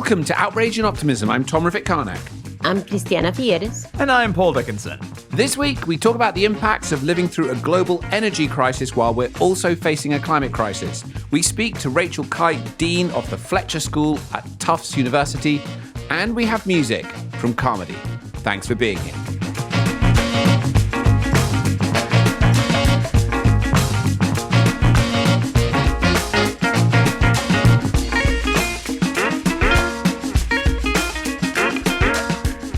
Welcome to Outrage and Optimism. I'm Tom Rafik-Karnak. I'm Cristiana Figueres. And I'm Paul Dickinson. This week, we talk about the impacts of living through a global energy crisis while we're also facing a climate crisis. We speak to Rachel Kyte, Dean of the Fletcher School at Tufts University, and we have music from Carmody. Thanks for being here.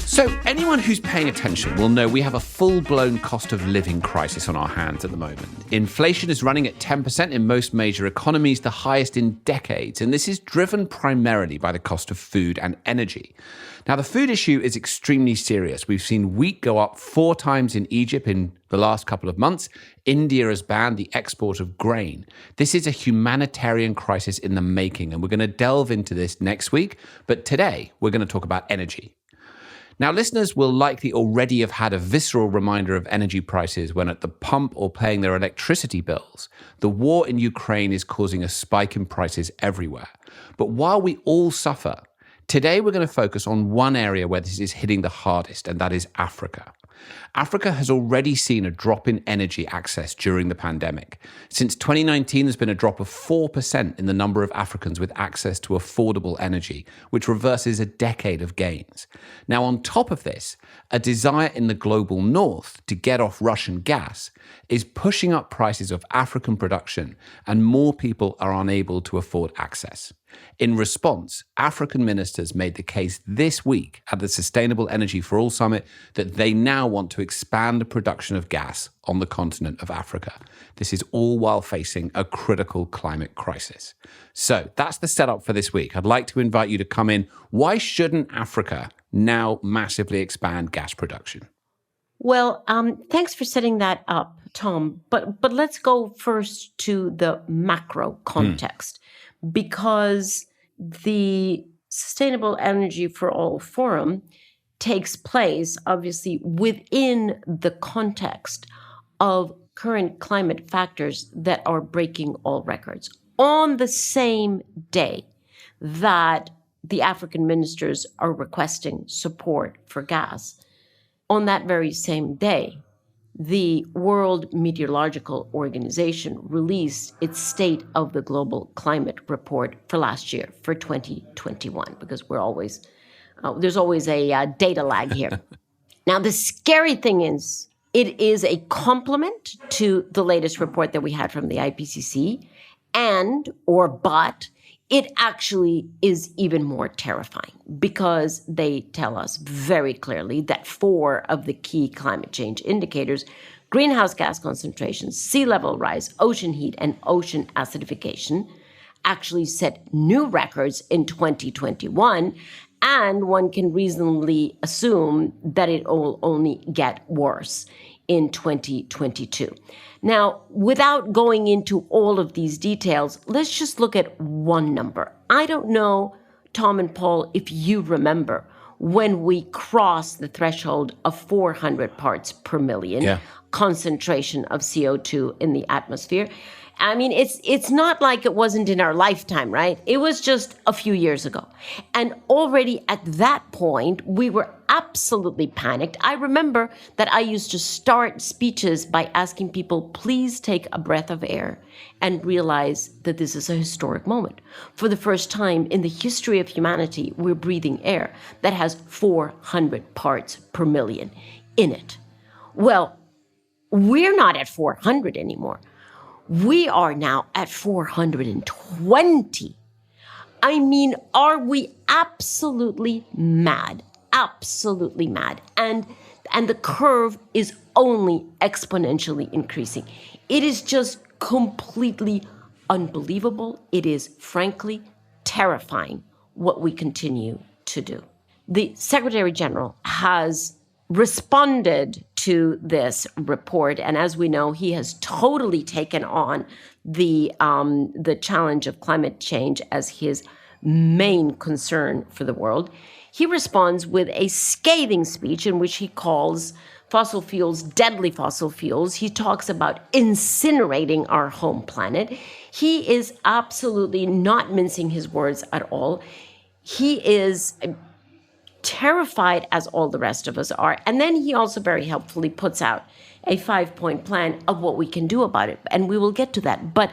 So anyone who's paying attention will know we have a full-blown cost of living crisis on our hands at the moment. Inflation is running at 10% in most major economies, the highest in decades, and this is driven primarily by the cost of food and energy. Now, the food issue is extremely serious. We've seen wheat go up 4 times in Egypt in the last couple of months. India has banned the export of grain. This is a humanitarian crisis in the making, and we're going to delve into this next week. But today, we're going to talk about energy. Now, listeners will likely already have had a visceral reminder of energy prices when at the pump or paying their electricity bills. The war in Ukraine is causing a spike in prices everywhere. But while we all suffer, today we're going to focus on one area where this is hitting the hardest, and that is Africa. Africa has already seen a drop in energy access during the pandemic. Since 2019, there's been a drop of 4% in the number of Africans with access to affordable energy, which reverses a decade of gains. Now, on top of this, a desire in the global north to get off Russian gas is pushing up prices of African production, and more people are unable to afford access. In response, African ministers made the case this week at the Sustainable Energy for All Summit that they now want to expand the production of gas on the continent of Africa. This is all while facing a critical climate crisis. So that's the setup for this week. I'd like to invite you to come in. Why shouldn't Africa now massively expand gas production? Well, thanks for setting that up, Tom. But let's go first to the macro context. Because the Sustainable Energy for All Forum takes place, obviously, within the context of current climate factors that are breaking all records. On the same day that the African ministers are requesting support for gas, on that very same day, the World Meteorological Organization released its State of the Global Climate Report for last year, for 2021, because there's always a data lag here. Now, the scary thing is, it is a complement to the latest report that we had from the IPCC, but it actually is even more terrifying because they tell us very clearly that 4 of the key climate change indicators, greenhouse gas concentrations, sea level rise, ocean heat, and ocean acidification, actually set new records in 2021, and one can reasonably assume that it will only get worse in 2022. Now, without going into all of these details, let's just look at one number. I don't know, Tom and Paul, if you remember when we crossed the threshold of 400 parts per million concentration of CO2 in the atmosphere. I mean, it's not like it wasn't in our lifetime, right? It was just a few years ago. And already at that point, we were absolutely panicked. I remember that I used to start speeches by asking people, please take a breath of air and realize that this is a historic moment. For the first time in the history of humanity, we're breathing air that has 400 parts per million in it. Well, we're not at 400 anymore. We are now at 420. I mean, are we absolutely mad? Absolutely mad. And the curve is only exponentially increasing. It is just completely unbelievable. It is frankly terrifying what we continue to do. The Secretary General has responded to this report, and as we know, he has totally taken on the challenge of climate change as his main concern for the world. He responds with a scathing speech in which he calls fossil fuels deadly fossil fuels. He talks about incinerating our home planet. He is absolutely not mincing his words at all. he is terrified, as all the rest of us are. And then he also very helpfully puts out a 5-point plan of what we can do about it. And we will get to that. But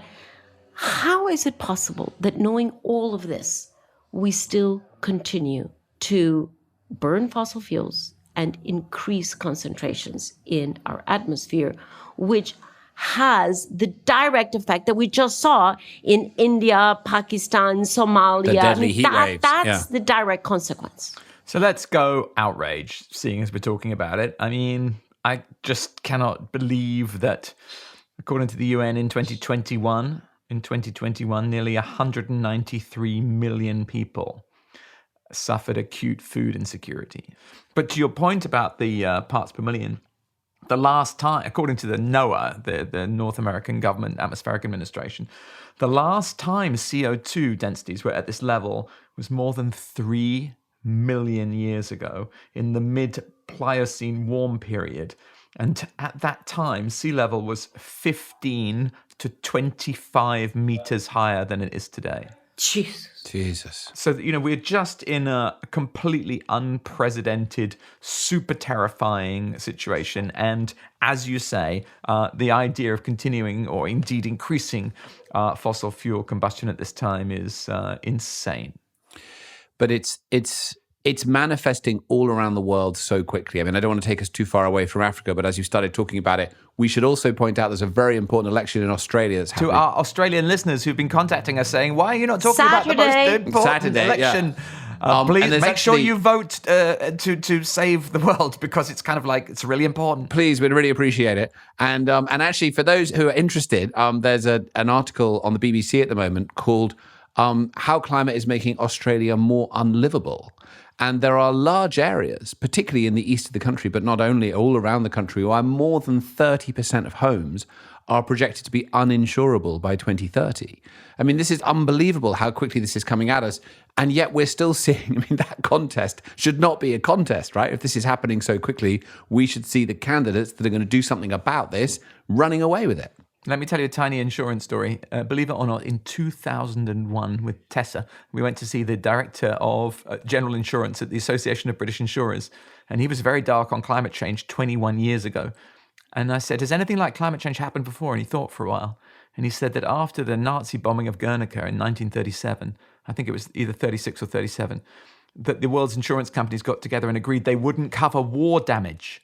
how is it possible that knowing all of this, we still continue to burn fossil fuels and increase concentrations in our atmosphere, which has the direct effect that we just saw in India, Pakistan, Somalia? The deadly heat waves. That's the direct consequence. So let's go outrage, seeing as we're talking about it. I mean, I just cannot believe that, according to the UN in 2021, nearly 193 million people suffered acute food insecurity. But to your point about the parts per million, the last time, according to the NOAA, the North American Government Atmospheric Administration, the last time CO2 densities were at this level was more than 3 million years ago, in the mid-Pliocene warm period. And at that time, sea level was 15 to 25 meters higher than it is today. Jesus. So, we're just in a completely unprecedented, super terrifying situation. And as you say, the idea of continuing or indeed increasing fossil fuel combustion at this time is insane. But it's manifesting all around the world so quickly. I mean, I don't want to take us too far away from Africa, but as you started talking about it, we should also point out there's a very important election in Australia that's happening. To our Australian listeners who've been contacting us saying, why are you not talking about the most important election? Yeah. Please make sure you vote to save the world, because it's kind of like, it's really important. Please, we'd really appreciate it. And actually, for those who are interested, there's an article on the BBC at the moment called How Climate is Making Australia More Unlivable. And there are large areas, particularly in the east of the country, but not only, all around the country, where more than 30% of homes are projected to be uninsurable by 2030. I mean, this is unbelievable how quickly this is coming at us. And yet we're still seeing, that contest should not be a contest, right? If this is happening so quickly, we should see the candidates that are going to do something about this running away with it. Let me tell you a tiny insurance story. Believe it or not, in 2001 with Tessa, we went to see the director of general insurance at the Association of British Insurers. And he was very dark on climate change 21 years ago. And I said, has anything like climate change happened before? And he thought for a while. And he said that after the Nazi bombing of Guernica in 1937, I think it was either 36 or 37, that the world's insurance companies got together and agreed they wouldn't cover war damage.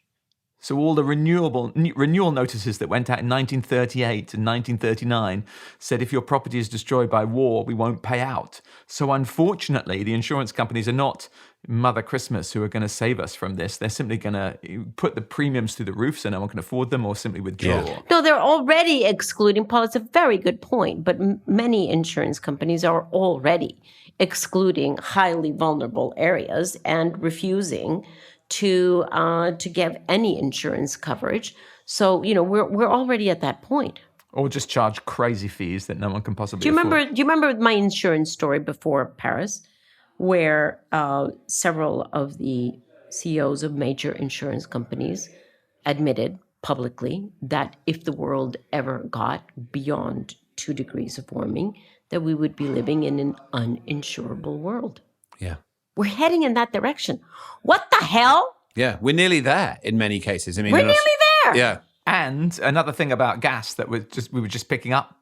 So all the renewal notices that went out in 1938 and 1939 said if your property is destroyed by war, we won't pay out. So unfortunately, the insurance companies are not Mother Christmas who are going to save us from this. They're simply going to put the premiums through the roof so no one can afford them, or simply withdraw. Yeah. No, they're already excluding, Paul, it's a very good point, but many insurance companies are already excluding highly vulnerable areas and refusing to give any insurance coverage. So, we're already at that point. Or just charge crazy fees that no one can possibly afford. Do you remember my insurance story before Paris, where several of the CEOs of major insurance companies admitted publicly that if the world ever got beyond 2 degrees of warming, that we would be living in an uninsurable world? Yeah. We're heading in that direction. What the hell? Yeah, we're nearly there in many cases. We're nearly there. Yeah. And another thing about gas that we were just picking up,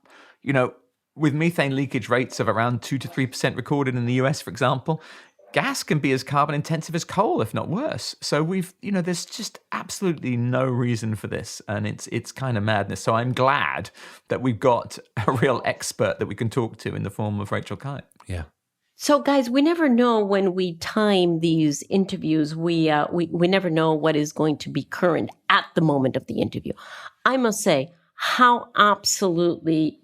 with methane leakage rates of around 2 to 3% recorded in the US, for example, gas can be as carbon intensive as coal, if not worse. So there's just absolutely no reason for this. And it's kind of madness. So I'm glad that we've got a real expert that we can talk to in the form of Rachel Kyte. Yeah. So, guys, we never know when we time these interviews. We never know what is going to be current at the moment of the interview. I must say how absolutely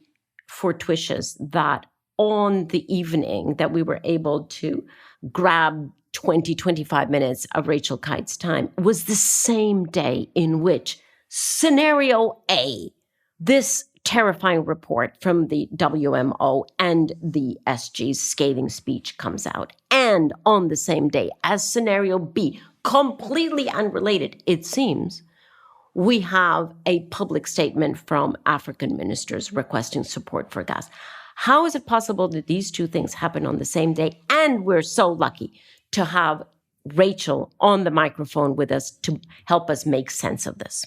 fortuitous that on the evening that we were able to grab 20, 25 minutes of Rachel Kyte's time was the same day in which Scenario A, this terrifying report from the WMO and the SG's scathing speech comes out. And on the same day as Scenario B, completely unrelated, it seems, we have a public statement from African ministers requesting support for gas. How is it possible that these two things happen on the same day? And we're so lucky to have Rachel on the microphone with us to help us make sense of this.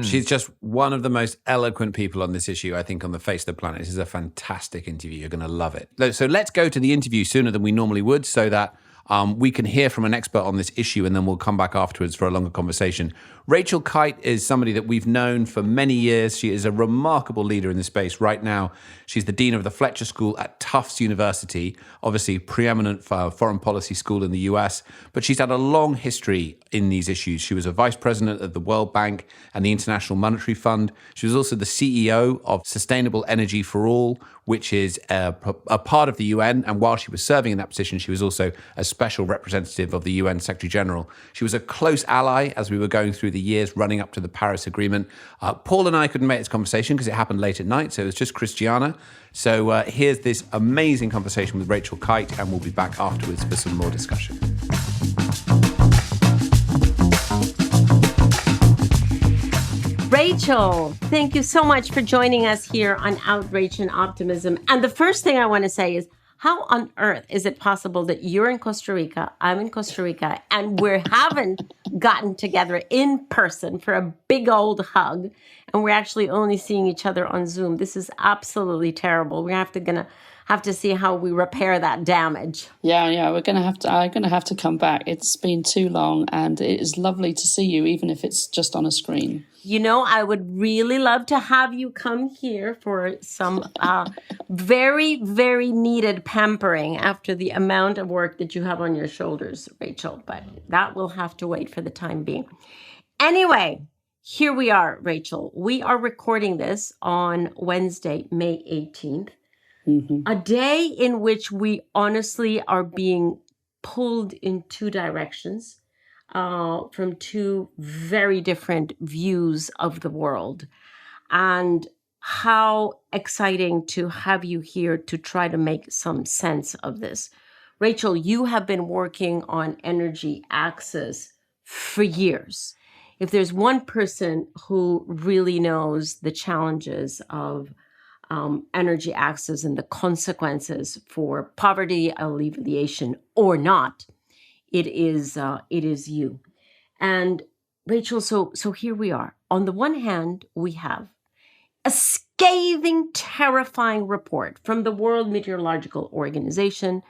She's just one of the most eloquent people on this issue, I think, on the face of the planet. This is a fantastic interview. You're going to love it. So let's go to the interview sooner than we normally would so that we can hear from an expert on this issue, and then we'll come back afterwards for a longer conversation. Rachel Kyte is somebody that we've known for many years. She is a remarkable leader in this space. Right now, she's the dean of the Fletcher School at Tufts University, obviously preeminent foreign policy school in the US, but she's had a long history in these issues. She was a vice president of the World Bank and the International Monetary Fund. She was also the CEO of Sustainable Energy for All, which is a part of the UN. And while she was serving in that position, she was also a special representative of the UN Secretary General. She was a close ally as we were going through the years running up to the Paris Agreement. Paul and I couldn't make this conversation because it happened late at night, so it was just Christiana. So here's this amazing conversation with Rachel Kyte, and we'll be back afterwards for some more discussion. Rachel, thank you so much for joining us here on Outrage and Optimism. And the first thing I want to say is, how on earth is it possible that you're in Costa Rica, I'm in Costa Rica, and we haven't gotten together in person for a big old hug, and we're actually only seeing each other on Zoom? This is absolutely terrible. We're gonna have to see how we repair that damage. Yeah, I'm gonna have to come back. It's been too long, and it is lovely to see you, even if it's just on a screen. You know, I would really love to have you come here for some very, very needed pampering after the amount of work that you have on your shoulders, Rachel, but that will have to wait for the time being. Anyway, here we are, Rachel. We are recording this on Wednesday, May 18th, a day in which we honestly are being pulled in two directions. From two very different views of the world. And how exciting to have you here to try to make some sense of this. Rachel, you have been working on energy access for years. If there's one person who really knows the challenges of energy access and the consequences for poverty alleviation or not, it is you. And Rachel, so here we are. On the one hand, we have a scathing, terrifying report from the World Meteorological Organization,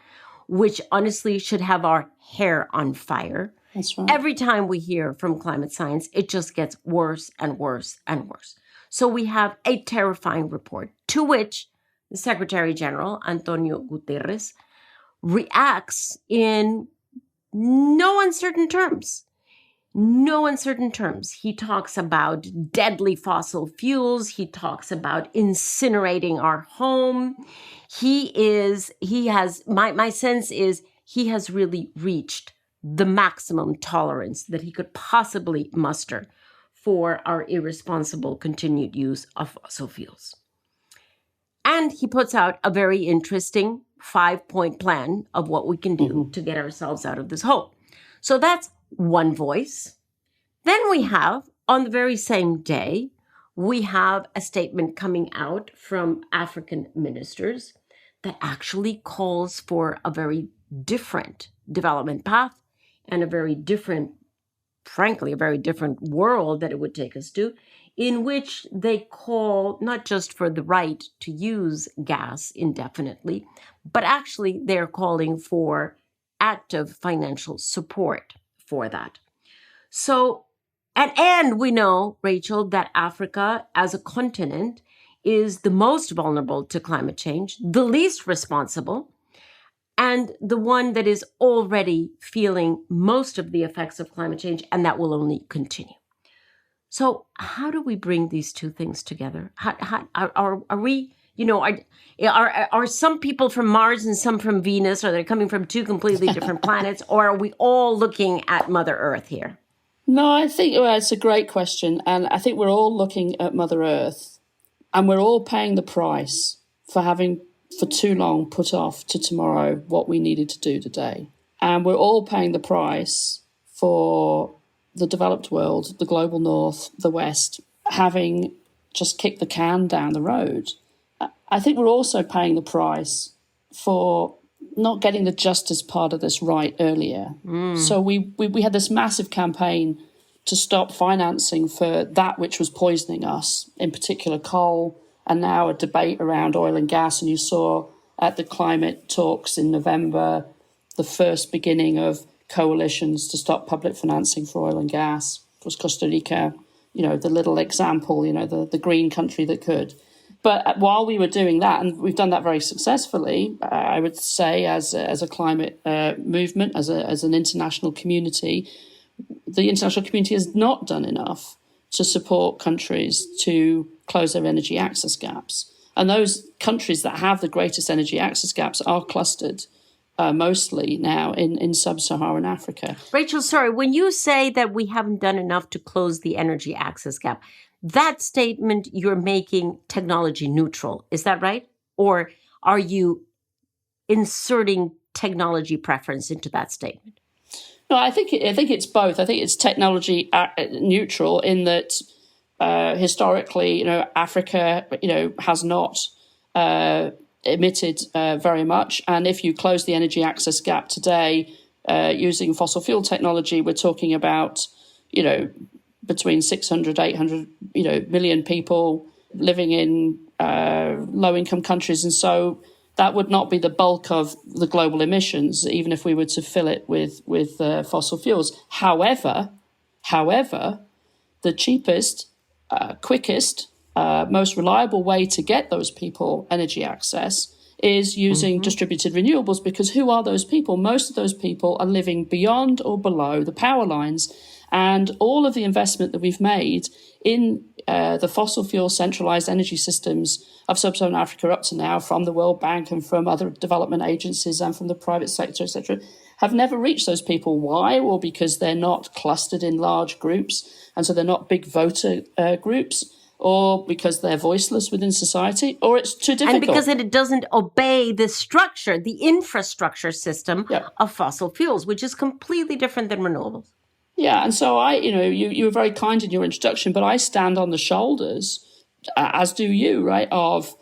which honestly should have our hair on fire. That's right. Every time we hear from climate science, it just gets worse and worse and worse. So we have a terrifying report to which the Secretary General, Antonio Guterres, reacts in no uncertain terms. No uncertain terms. He talks about deadly fossil fuels. He talks about incinerating our home. My sense is he has really reached the maximum tolerance that he could possibly muster for our irresponsible continued use of fossil fuels. And he puts out a very interesting 5-point plan of what we can do to get ourselves out of this hole. So that's one voice. Then we have, on the very same day, we have a statement coming out from African ministers that actually calls for a very different development path and a very different world that it would take us to, in which they call not just for the right to use gas indefinitely, but actually they're calling for active financial support for that. So, and we know, Rachel, that Africa as a continent is the most vulnerable to climate change, the least responsible, and the one that is already feeling most of the effects of climate change, and that will only continue. So how do we bring these two things together? Are we, are some people from Mars and some from Venus? Are they coming from two completely different planets? Or are we all looking at Mother Earth here? No, I think it's a great question. And I think we're all looking at Mother Earth, and we're all paying the price for having for too long put off to tomorrow what we needed to do today. And we're all paying the price for the developed world, the global north, the West, having just kicked the can down the road. I think we're also paying the price for not getting the justice part of this right earlier. So we had this massive campaign to stop financing for that which was poisoning us, in particular coal, and now a debate around oil and gas. And you saw at the climate talks in November, the first beginning of coalitions to stop public financing for oil and gas. It was Costa Rica, the little example, the green country that could. But while we were doing that, and we've done that very successfully, I would say as a climate movement, as an international community, the international community has not done enough to support countries to close their energy access gaps. And those countries that have the greatest energy access gaps are clustered mostly now in sub-Saharan Africa. Rachel, sorry, when you say that we haven't done enough to close the energy access gap, that statement you're making technology neutral, is that right? Or are you inserting technology preference into that statement? No, I think it's both. I think it's technology neutral in that historically, Africa, has not emitted very much. And if you close the energy access gap today using fossil fuel technology, we're talking about, between 600, 800, million people living in low-income countries. And so that would not be the bulk of the global emissions, even if we were to fill it with fossil fuels. However, the cheapest, quickest, most reliable way to get those people energy access is using distributed renewables, because who are those people? Most of those people are living beyond or below the power lines. And all of the investment that we've made in the fossil fuel centralized energy systems of sub-Saharan Africa up to now, from the World Bank and from other development agencies and from the private sector, etc., have never reached those people. Why? Well, because they're not clustered in large groups, and so they're not big voter groups, or because they're voiceless within society, or it's too difficult. And because it doesn't obey the structure, the infrastructure system of fossil fuels, which is completely different than renewables. Yeah, and so you were very kind in your introduction, but I stand on the shoulders, as do you, right, of,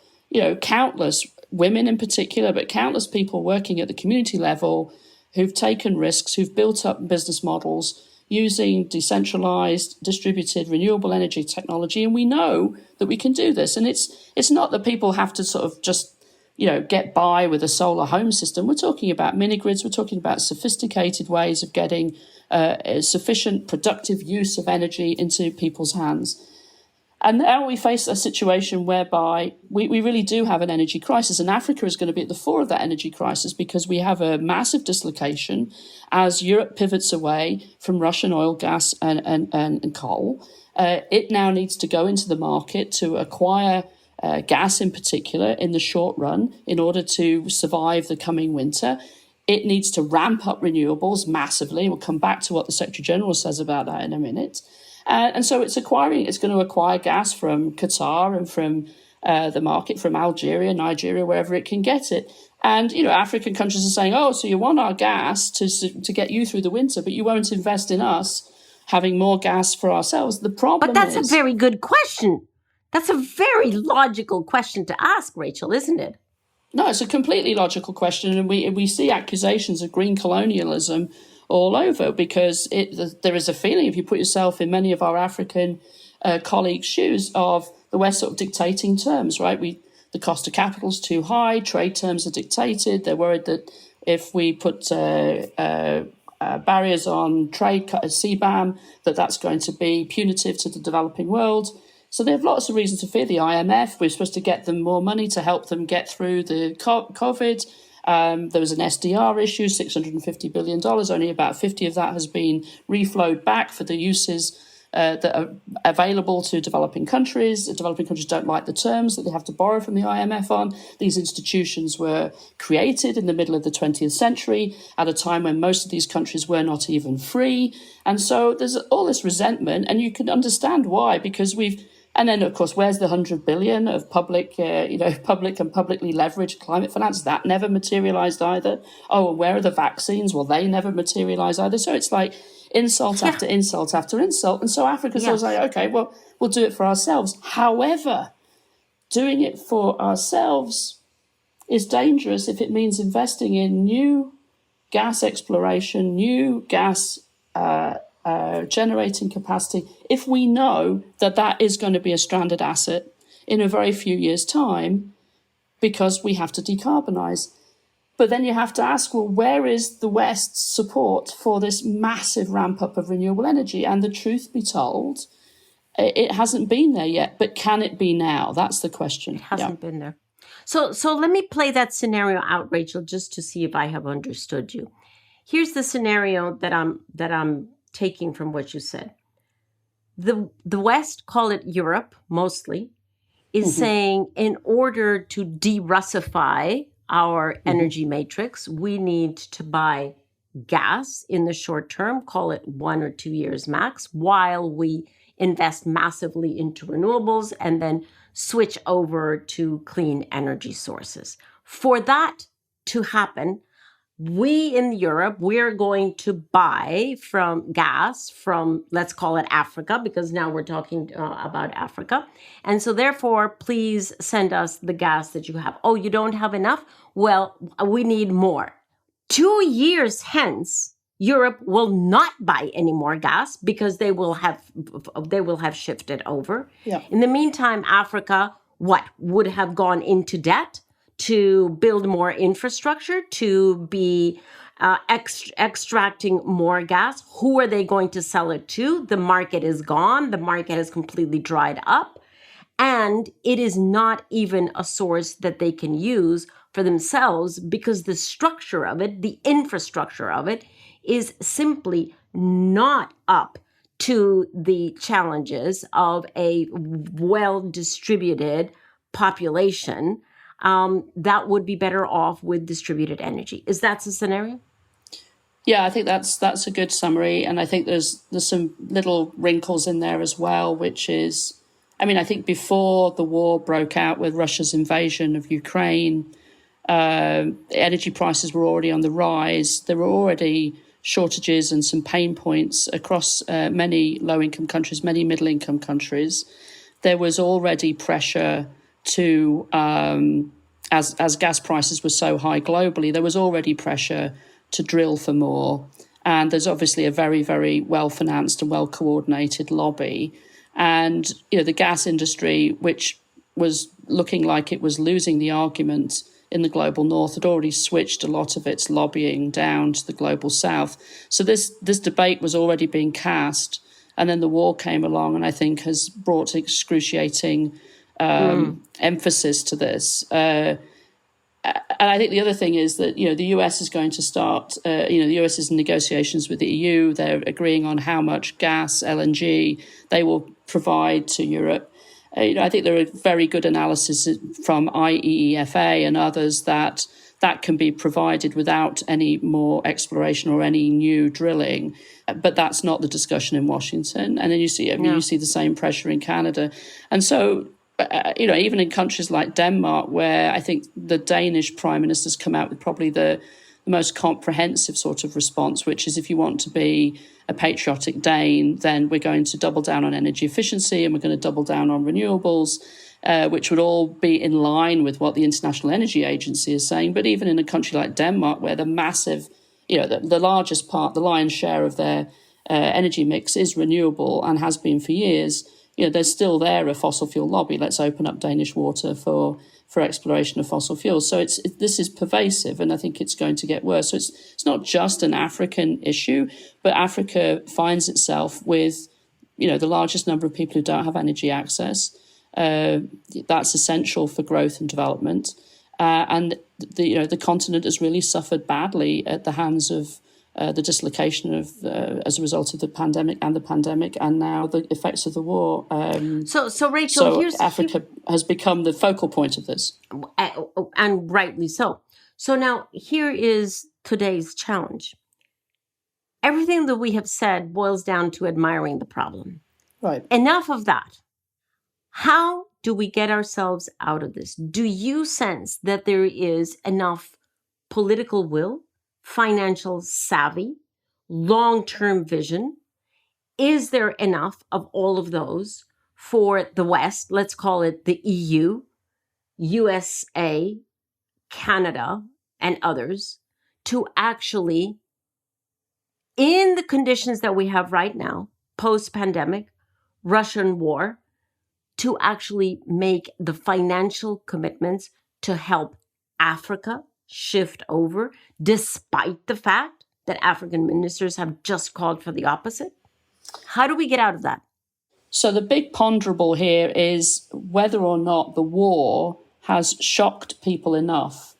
countless women in particular, but countless people working at the community level who've taken risks, who've built up business models using decentralized, distributed, renewable energy technology. And we know that we can do this. And it's not that people have to sort of just, get by with a solar home system. We're talking about mini grids. We're talking about sophisticated ways of getting sufficient productive use of energy into people's hands. And now we face a situation whereby we really do have an energy crisis, and Africa is going to be at the fore of that energy crisis because we have a massive dislocation as Europe pivots away from Russian oil, gas, and coal. It now needs to go into the market to acquire gas in particular in the short run in order to survive the coming winter. It needs to ramp up renewables massively. We'll come back to what the Secretary General says about that in a minute. And so it's going to acquire gas from Qatar and from the market, from Algeria, Nigeria, wherever it can get it. And, African countries are saying, oh, so you want our gas to get you through the winter, but you won't invest in us having more gas for ourselves. The problem is... But that's a very good question. That's a very logical question to ask, Rachel, isn't it? No, it's a completely logical question. And we see accusations of green colonialism all over, because there is a feeling, if you put yourself in many of our African colleagues' shoes, of the West sort of dictating terms, right? The cost of capital is too high, trade terms are dictated. They're worried that if we put barriers on trade, CBAM, that's going to be punitive to the developing world. So they have lots of reasons to fear the IMF. We're supposed to get them more money to help them get through the COVID. There was an SDR issue, $650 billion. Only about 50 of that has been reflowed back for the uses that are available to developing countries. The developing countries don't like the terms that they have to borrow from the IMF on. These institutions were created in the middle of the 20th century at a time when most of these countries were not even free. And so there's all this resentment, and you can understand why, because and then, of course, where's the 100 billion of public and publicly leveraged climate finance? That never materialized either. Oh, and where are the vaccines? Well, they never materialized either. So it's like insult after insult after insult. And so Africa's always like, okay, well, we'll do it for ourselves. However, doing it for ourselves is dangerous if it means investing in new gas exploration, new gas generating capacity, if we know that that is going to be a stranded asset in a very few years' time because we have to decarbonize. But then you have to ask, well, where is the West's support for this massive ramp up of renewable energy? And the truth be told, it hasn't been there yet. But can it be now? That's the question. It hasn't been there. So let me play that scenario out, Rachel, just to see if I have understood you. Here's the scenario that I'm taking from what you said. The West, call it Europe mostly, is saying in order to de-Russify our energy matrix, we need to buy gas in the short term, call it 1 or 2 years max, while we invest massively into renewables and then switch over to clean energy sources. For that to happen, we in Europe, we're going to buy gas from, let's call it Africa, because now we're talking about Africa. And so therefore, please send us the gas that you have. Oh, you don't have enough? Well, we need more. 2 years hence, Europe will not buy any more gas because they will have shifted over. Yeah. In the meantime, Africa, would have gone into debt to build more infrastructure, to be extracting more gas. Who are they going to sell it to? The market is gone. The market has completely dried up. And it is not even a source that they can use for themselves because the structure of it, the infrastructure of it, is simply not up to the challenges of a well-distributed population that would be better off with distributed energy. Is that the scenario? Yeah, I think that's a good summary. And I think there's some little wrinkles in there as well, which is, I think before the war broke out with Russia's invasion of Ukraine, energy prices were already on the rise. There were already shortages and some pain points across many low-income countries, many middle-income countries. There was already pressure to, as gas prices were so high globally, there was already pressure to drill for more. And there's obviously a very, very well-financed and well-coordinated lobby. And, the gas industry, which was looking like it was losing the argument in the global north, had already switched a lot of its lobbying down to the global south. So this debate was already being cast. And then the war came along and I think has brought excruciating emphasis to this. And I think the other thing is that, the US is going to start, the US is in negotiations with the EU. They're agreeing on how much gas, LNG, they will provide to Europe. I think there are very good analysis from IEEFA and others that can be provided without any more exploration or any new drilling. But that's not the discussion in Washington. And then you see the same pressure in Canada. And so, even in countries like Denmark, where I think the Danish prime minister's come out with probably the most comprehensive sort of response, which is if you want to be a patriotic Dane, then we're going to double down on energy efficiency and we're going to double down on renewables, which would all be in line with what the International Energy Agency is saying. But even in a country like Denmark, where the massive, the largest part, the lion's share of their energy mix is renewable and has been for years, there's still a fossil fuel lobby. Let's open up Danish water for exploration of fossil fuels. So this is pervasive, and I think it's going to get worse. So it's not just an African issue, but Africa finds itself with, the largest number of people who don't have energy access. That's essential for growth and development. And the continent has really suffered badly at the hands of the dislocation of as a result of the pandemic, and now the effects of the war. So Rachel, Africa has become the focal point of this, and rightly so. So now here is today's challenge. Everything that we have said boils down to admiring the problem. Right. Enough of that. How do we get ourselves out of this? Do you sense that there is enough political will, financial savvy, long-term vision? Is there enough of all of those for the West, let's call it the EU, USA, Canada, and others to actually, in the conditions that we have right now, post-pandemic, Russian war, to actually make the financial commitments to help Africa shift over, despite the fact that African ministers have just called for the opposite? How do we get out of that? So the big ponderable here is whether or not the war has shocked people enough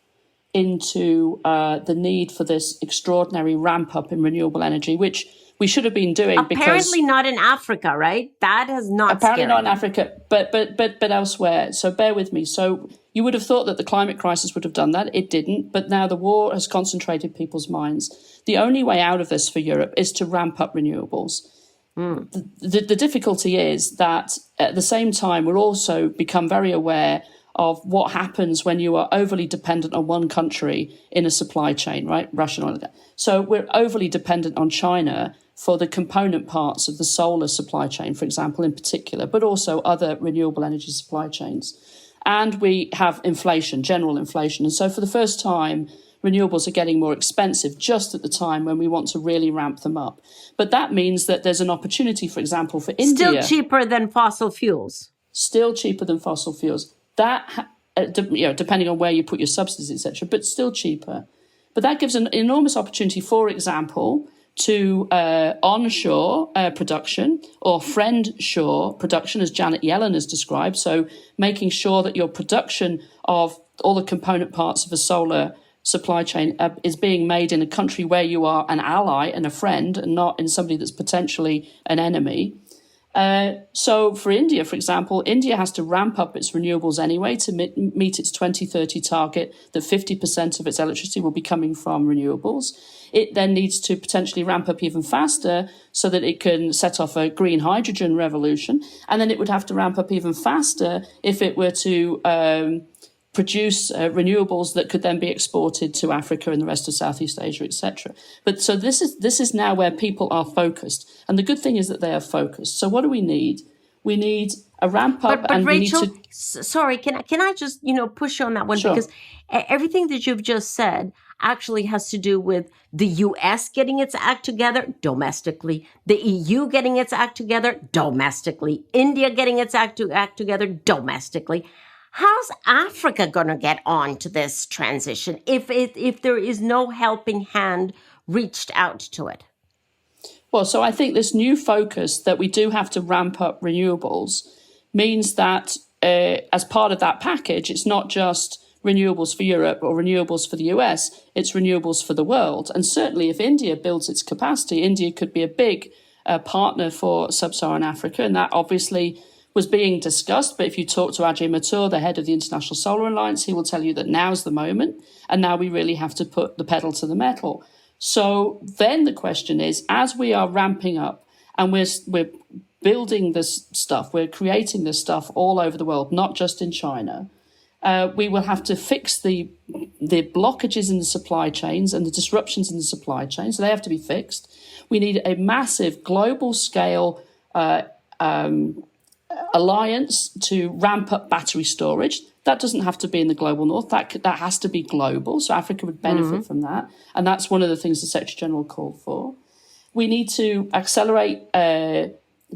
into the need for this extraordinary ramp up in renewable energy, which we should have been doing. Apparently not in Africa, right? That has not apparently not in me. Africa, but elsewhere. So bear with me. So you would have thought that the climate crisis would have done that. It didn't. But now the war has concentrated people's minds. The only way out of this for Europe is to ramp up renewables. The difficulty is that at the same time, we're also become very aware of what happens when you are overly dependent on one country in a supply chain, right? Russian oil. So we're overly dependent on China for the component parts of the solar supply chain, for example, in particular, but also other renewable energy supply chains. And we have inflation, general inflation. And so for the first time, renewables are getting more expensive just at the time when we want to really ramp them up. But that means that there's an opportunity, for example, for India. Still cheaper than fossil fuels. Still cheaper than fossil fuels. That, depending on where you put your subsidies, etc., but still cheaper. But that gives an enormous opportunity, for example, to onshore production or friend-shore production, as Janet Yellen has described. So making sure that your production of all the component parts of a solar supply chain is being made in a country where you are an ally and a friend and not in somebody that's potentially an enemy. So for India, for example, India has to ramp up its renewables anyway to meet its 2030 target that 50% of its electricity will be coming from renewables. It then needs to potentially ramp up even faster so that it can set off a green hydrogen revolution. And then it would have to ramp up even faster if it were to produce renewables that could then be exported to Africa and the rest of Southeast Asia, etc. But so this is now where people are focused. And the good thing is that they are focused. So what do we need? We need a ramp up, but and Rachel, we need to. Sorry, can I just push you on that one? Sure. Because everything that you've just said actually has to do with the U.S. getting its act together domestically, the EU getting its act together domestically, India getting its act together domestically. How's Africa going to get on to this transition if there is no helping hand reached out to it? Well, so I think this new focus that we do have to ramp up renewables means that as part of that package, it's not just renewables for Europe or renewables for the US, it's renewables for the world. And certainly if India builds its capacity, India could be a big partner for sub-Saharan Africa. And that obviously was being discussed. But if you talk to Ajay Mathur, the head of the International Solar Alliance, he will tell you that now's the moment. And now we really have to put the pedal to the metal. So then the question is, as we are ramping up and we're building this stuff, we're creating this stuff all over the world, not just in China, we will have to fix the blockages in the supply chains and the disruptions in the supply chains. So they have to be fixed. We need a massive global scale alliance to ramp up battery storage. That doesn't have to be in the global north. That has to be global. So Africa would benefit from that. And that's one of the things the Secretary General called for. We need to accelerate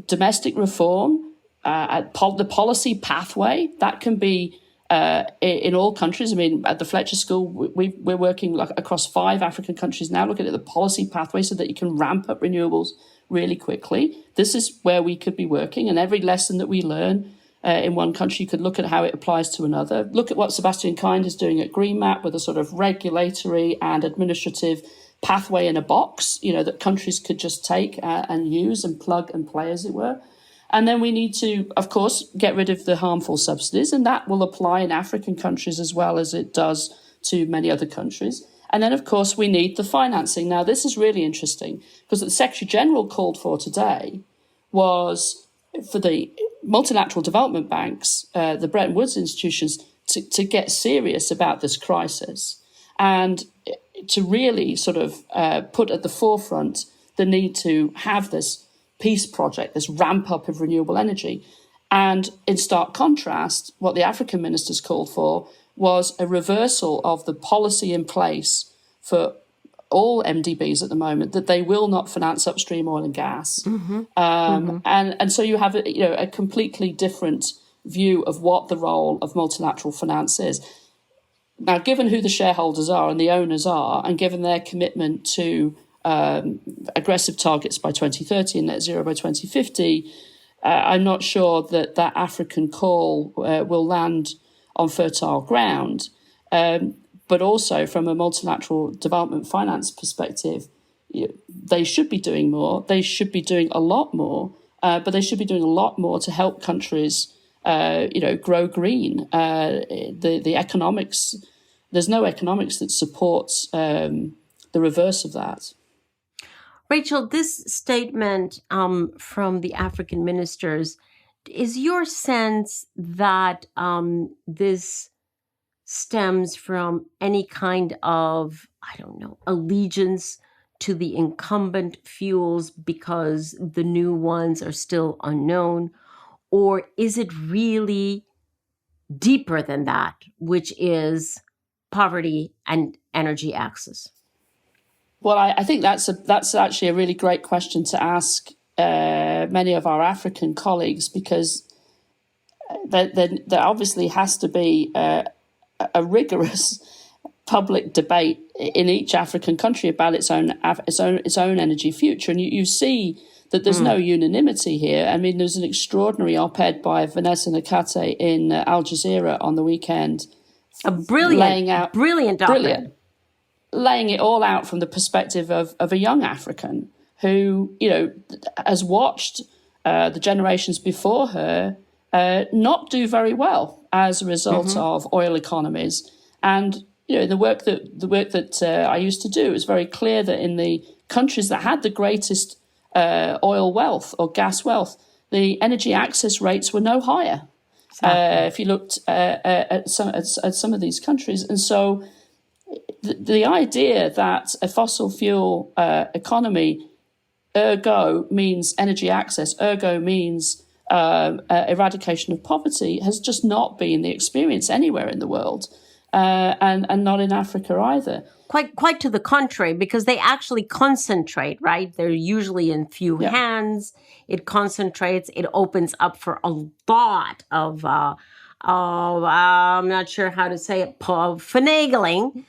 domestic reform, the policy pathway. That can be in all countries. I mean, at the Fletcher School, we're working across 5 African countries now, looking at the policy pathway so that you can ramp up renewables really quickly. This is where we could be working. And every lesson that we learn in one country, you could look at how it applies to another. Look at what Sebastian Kind is doing at GreenMap with a sort of regulatory and administrative pathway in a box, that countries could just take and use and plug and play, as it were. And then we need to, of course, get rid of the harmful subsidies. And that will apply in African countries as well as it does to many other countries. And then, of course, we need the financing. Now, this is really interesting because the Secretary General called for today was for the multilateral development banks, the Bretton Woods institutions, to get serious about this crisis and to really sort of put at the forefront the need to have this peace project, this ramp up of renewable energy. And in stark contrast, what the African ministers called for was a reversal of the policy in place for all MDBs at the moment, that they will not finance upstream oil and gas. And so you have a completely different view of what the role of multilateral finance is. Now, given who the shareholders are and the owners are, and given their commitment to aggressive targets by 2030 and net zero by 2050, I'm not sure that African call will land on fertile ground. But also from a multilateral development finance perspective, they should be doing more. They should be doing a lot more, but they should be doing a lot more to help countries, grow green. The economics, there's no economics that supports the reverse of that. Rachel, this statement from the African ministers, is your sense that this stems from any kind of, allegiance to the incumbent fuels because the new ones are still unknown? Or is it really deeper than that, which is poverty and energy access? Well, I think that's actually a really great question to ask many of our African colleagues, because there obviously has to be a rigorous public debate in each African country about its own energy future, and you see that there's no unanimity here. I mean, there's an extraordinary op-ed by Vanessa Nakate in Al Jazeera on the weekend, brilliant op-ed, laying it all out from the perspective of a young African who has watched the generations before her not do very well as a result of oil economies. And the work that I used to do, it was very clear that in the countries that had the greatest oil wealth or gas wealth, the energy access rates were no higher. If you looked at some of these countries. And so the idea that a fossil fuel economy ergo means energy access, ergo means eradication of poverty, has just not been the experience anywhere in the world, and not in Africa either. Quite to the contrary, because they actually concentrate, right? They're usually in few hands. It concentrates. It opens up for a lot of I'm not sure how to say it, finagling.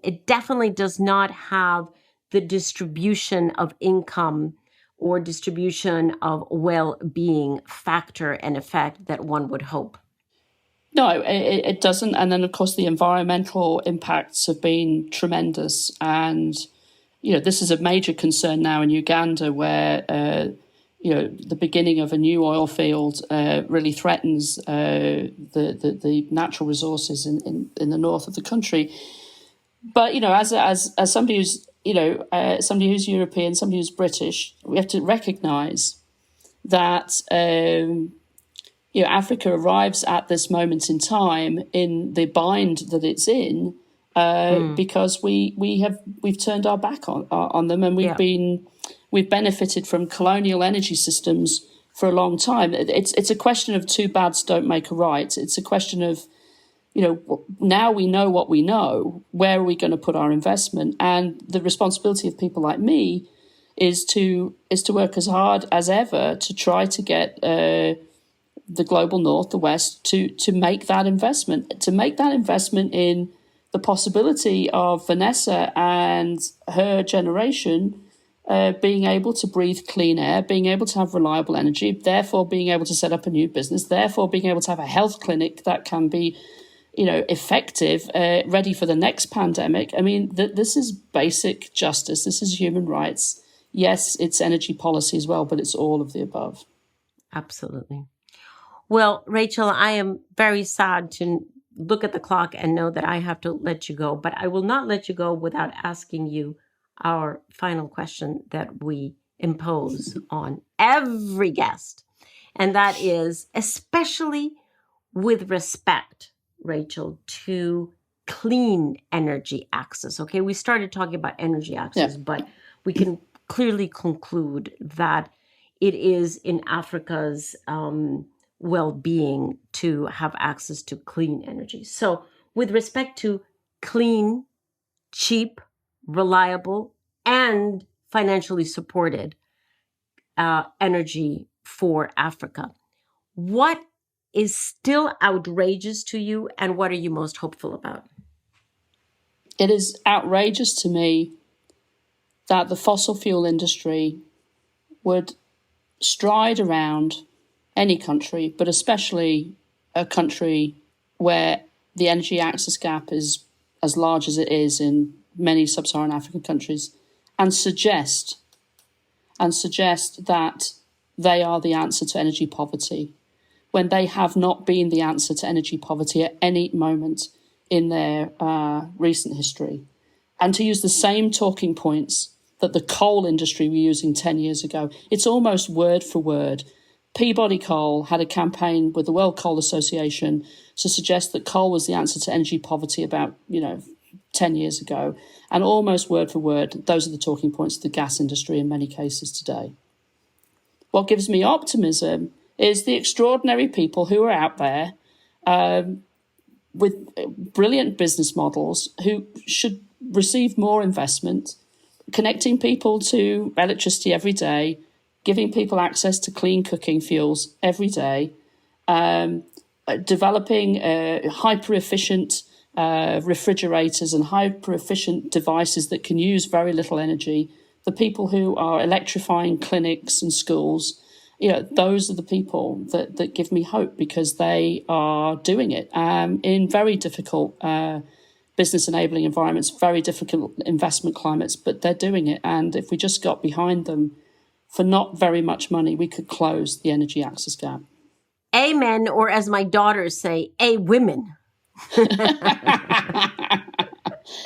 It definitely does not have the distribution of income or distribution of well-being factor and effect that one would hope. No, it doesn't. And then, of course, the environmental impacts have been tremendous. And, this is a major concern now in Uganda, where, the beginning of a new oil field really threatens the natural resources in the north of the country. But, as somebody who's, somebody who's European, somebody who's British, we have to recognise that Africa arrives at this moment in time in the bind that it's in because we've turned our back on them, and we've benefited from colonial energy systems for a long time. It's a question of two bads don't make a right. It's a question of now we know what we know. Where are we going to put our investment? And the responsibility of people like me is to work as hard as ever to try to get the global north, the west, to make that investment in the possibility of Vanessa and her generation being able to breathe clean air, being able to have reliable energy, therefore being able to set up a new business, therefore being able to have a health clinic that can be, effective, ready for the next pandemic. I mean, this is basic justice. This is human rights. Yes, it's energy policy as well, but it's all of the above. Absolutely. Well, Rachel, I am very sad to look at the clock and know that I have to let you go, but I will not let you go without asking you our final question that we impose on every guest. And that is, especially with respect, Rachel, to clean energy access. Okay, we started talking about energy access, but we can clearly conclude that it is in Africa's well-being to have access to clean energy. So with respect to clean, cheap, reliable, and financially supported energy for Africa, what is still outrageous to you, and what are you most hopeful about? It is outrageous to me that the fossil fuel industry would stride around any country, but especially a country where the energy access gap is as large as it is in many sub-Saharan African countries, and suggest that they are the answer to energy poverty, when they have not been the answer to energy poverty at any moment in their recent history. And to use the same talking points that the coal industry were using 10 years ago, it's almost word for word. Peabody Coal had a campaign with the World Coal Association to suggest that coal was the answer to energy poverty about, 10 years ago. And almost word for word, those are the talking points of the gas industry in many cases today. What gives me optimism is the extraordinary people who are out there with brilliant business models who should receive more investment, connecting people to electricity every day, giving people access to clean cooking fuels every day, developing hyper-efficient refrigerators and hyper-efficient devices that can use very little energy, the people who are electrifying clinics and schools, those are the people that give me hope, because they are doing it in very difficult business enabling environments, very difficult investment climates, but they're doing it. And if we just got behind them for not very much money, we could close the energy access gap. Amen, or as my daughters say, women.